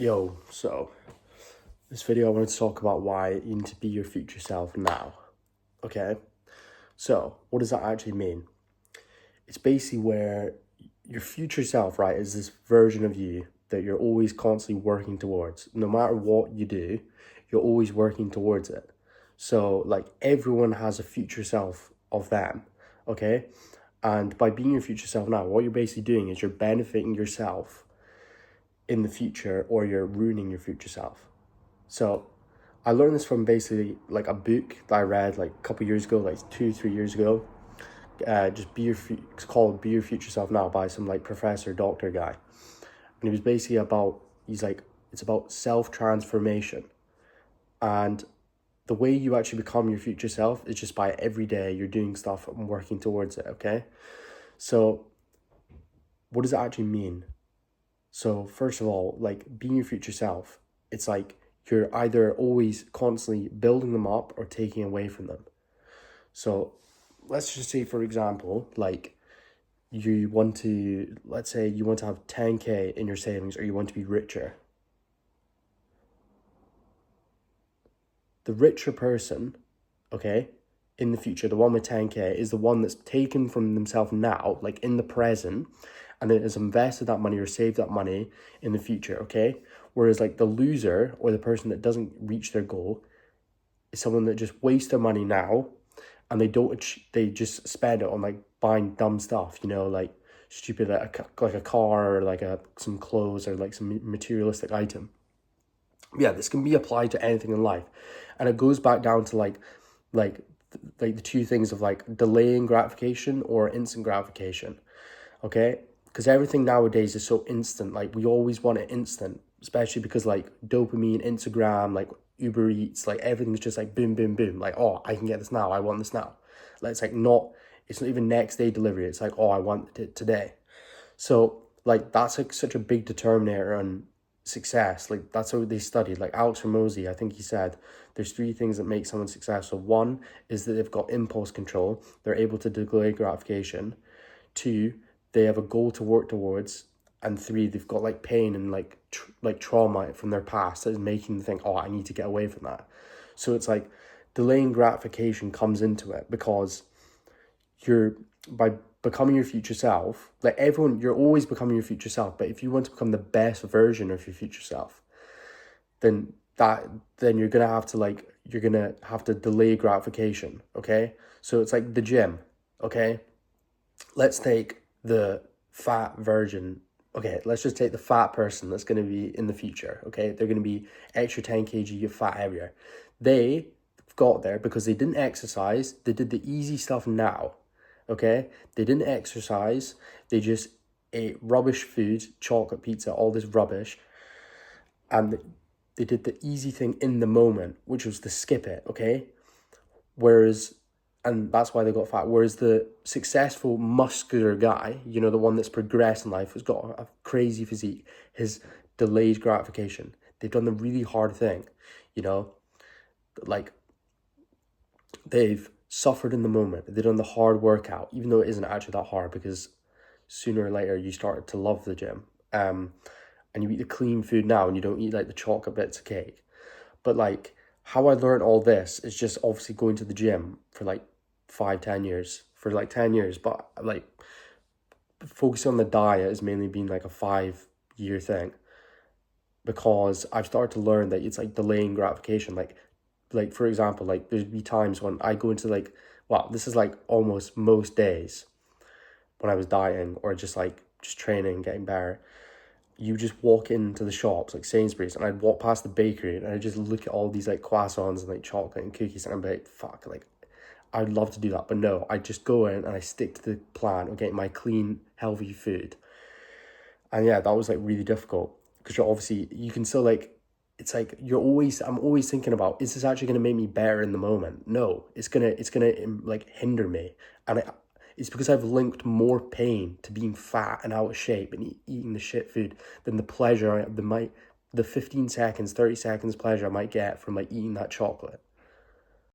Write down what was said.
So this video I wanted to talk about why you need to be your future self now. Okay, so what does that actually mean? It's basically where your future self, right, is this version of you that you're always constantly working towards. No matter what you do, you're always working towards it. So like everyone has a future self of them, okay? And by being your future self now, what you're basically doing is you're benefiting yourself in the future, or you're ruining your future self. So I learned this from basically like a book that I read like a couple years ago, like 2-3 years ago. It's called Be Your Future Self Now by some like professor, doctor guy. And he was basically it's about self-transformation. And the way you actually become your future self is just by every day you're doing stuff and working towards it, okay? So what does it actually mean? So first of all, like being your future self, it's like you're either always constantly building them up or taking away from them. So let's just say, for example, like let's say you want to have 10K in your savings, or you want to be richer. The richer person, okay, in the future, the one with 10K is the one that's taken from themselves now, like in the present, and then has invested that money or saved that money in the future, okay? Whereas like the loser, or the person that doesn't reach their goal, is someone that just wastes their money now, and they just spend it on like buying dumb stuff, like stupid, like a car, or like some clothes, or like some materialistic item. Yeah, this can be applied to anything in life, and it goes back down to like the two things of like delaying gratification or instant gratification, okay? Because everything nowadays is so instant. Like we always want it instant, especially because like dopamine, Instagram, like Uber Eats, like everything's just like boom, boom, boom. Like, oh, I can get this now. I want this now. Like it's not even next day delivery. It's like, oh, I want it today. So like that's like such a big determinator on success. Like that's what they studied. Like Alex Hormozy, I think he said there's 3 things that make someone successful. 1 is that they've got impulse control. They're able to delay gratification. 2, they have a goal to work towards. And 3, they've got like pain and like trauma from their past that is making them think, oh, I need to get away from that. So it's like delaying gratification comes into it, because by becoming your future self, like everyone, you're always becoming your future self. But if you want to become the best version of your future self, then you're gonna have to delay gratification, okay? So it's like the gym, okay? Let's take the fat version. Okay, let's just take the fat person that's going to be in the future, okay? They're going to be extra 10 kg of fat heavier. They got there because they didn't exercise. They did the easy stuff now, okay? They didn't exercise. They just ate rubbish food, chocolate, pizza, all this rubbish. And they did the easy thing in the moment, which was to skip it, okay? And that's why they got fat. Whereas the successful muscular guy, the one that's progressed in life, has got a crazy physique, has delayed gratification. They've done the really hard thing, like they've suffered in the moment. They've done the hard workout, even though it isn't actually that hard, because sooner or later you start to love the gym. And you eat the clean food now, and you don't eat like the chocolate bits of cake. But like how I learned all this is just obviously going to the gym for like 10 years, but like focusing on the diet has mainly been like a 5-year thing, because I've started to learn that it's like delaying gratification. Like for example, like there'd be times when I go into this is like almost most days when I was dieting or just training, getting better. You just walk into the shops like Sainsbury's, and I'd walk past the bakery, and I'd just look at all these like croissants and like chocolate and cookies, and I'd be like, fuck, like I'd love to do that. But no, I just go in and I stick to the plan of getting my clean, healthy food. And yeah, that was like really difficult, because you can still like, it's like I'm always thinking about, is this actually going to make me better in the moment? No, it's gonna like hinder me. And it's because I've linked more pain to being fat and out of shape and eating the shit food than the pleasure, the 15 seconds, 30 seconds pleasure I might get from like eating that chocolate.